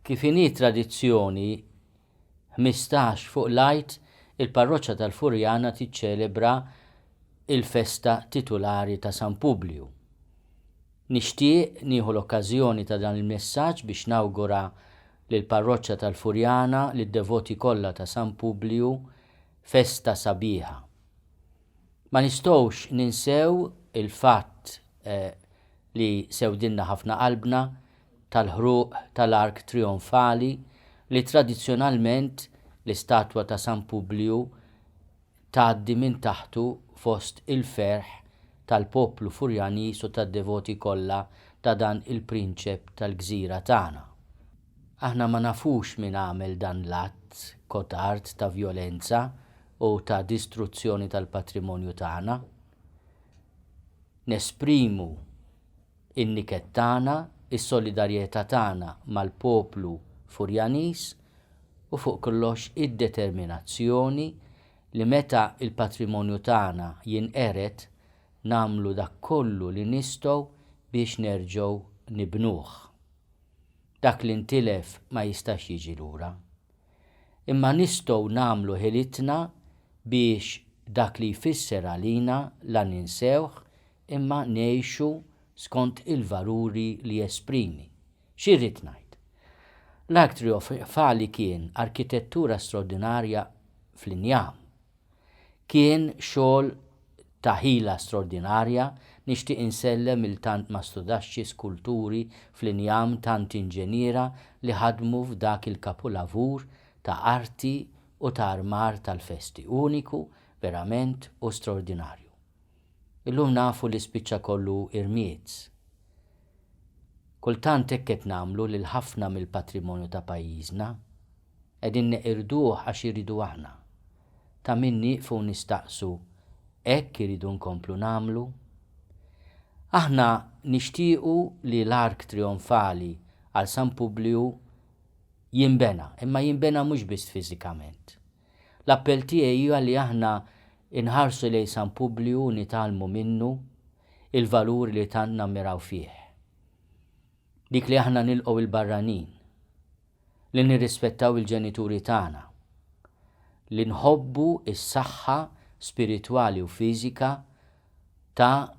Kif inhi tradizzjoni 15 fuq l-Ajt il-parroċċa tal-Furjana tiċċelebra il-festa titolari ta' San Publiu. Nixtieq nieħu l-okkażjoni ta' dan il-messaġġ biex nawgura lill-parroċċa tal-Furjana lid-devoti kollha ta' San Publiu festa sabiħa. Ma nistgħux ninsew il-fatt li sewdinna ħafna qalbna tal-ħruq tal-Ark Trionfali li tradizzjonalment l-istatwa ta' San Publiu tgħaddi minn taħtu fost il-ferħ tal-poplu Furjanis u tad-devoti kollha ta' dan il-prinċep tal-gżira tagħna. Aħna ma nafux min għamel dan l-att kotard ta' vjolenza u ta' distruzzjoni tal-patrimonju tagħna. Nesprimu in-niket tagħna, is-solidarjetà tagħna mal-poplu Furjanis u fuq kollox id-determinazzjoni li meta il-patrimonju tagħna jinqered nagħmlu dak kollu li nistgħu biex nerġgħu nibnuh. Dak li ntilef ma jistax jiġi lura. Imma nistgħu nagħmlu ħilitna biex dak li jfisser għalina la ninsewh imma ngħixu skont il-valuri li esprimi. X'irrid ngħid? L-Ark Trionfali kien arkitettura straordinarja fl-Injam. Kien xogħol ta' ħila straordinarja, nixtieq insellem il-tant ma studaxxi skulturi fl-Injam tant inġeniera li ħadmu f'dak il-kapolavur ta' arti u ta' armar tal-festi uniku, verament u straordinarju. Illum nafu li spiċċa kollu irmiet. Kultant hekk qed nagħmlu lil ħafna mill-patrimonju ta' pajjiżna, qegħdin neqirduh għax iridu aħna. Ta' min nieqfu nistaqsu hekk iridu nkomplu nagħmlu? Aħna nixtiequ li l-Ark Trionfali għal San Publiu jinbena, imma jinbena mhux biss fiżikament. L-appell tiegħi huwa li aħna inħarsu lejn San Publiu u nitalmu minnu il-valuri li tant nammiraw fih. Dik li aħna nilqgħu il-barranin, li nirrispettaw il-ġenituri tagħna, li nħobbu is-saħħa spiritwali u fiżika ta'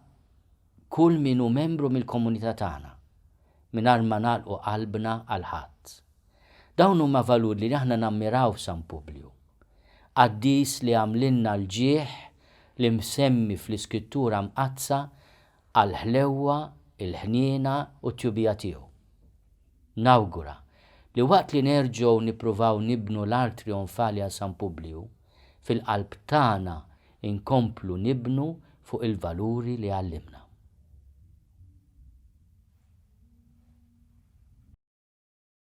kull min hu membru mill-komunità tagħna, mingħajr ma nagħlqu qalbna għal ħadd. Dawn huma valuri li aħna nammiraw San Publiu. Qaddis li għamlilna l-ġieħ li msemmi fl-iskrittura mqazza għal ħlewwa, il-ħniena u t-tjubija tiegħu. Nawgura li waqt li nerġgħu nippruvaw nibnu l-Ark Trionfali għal San Publiu, fil-qalb tagħna inkomplu nibnu fuq il-valuri li għallimna.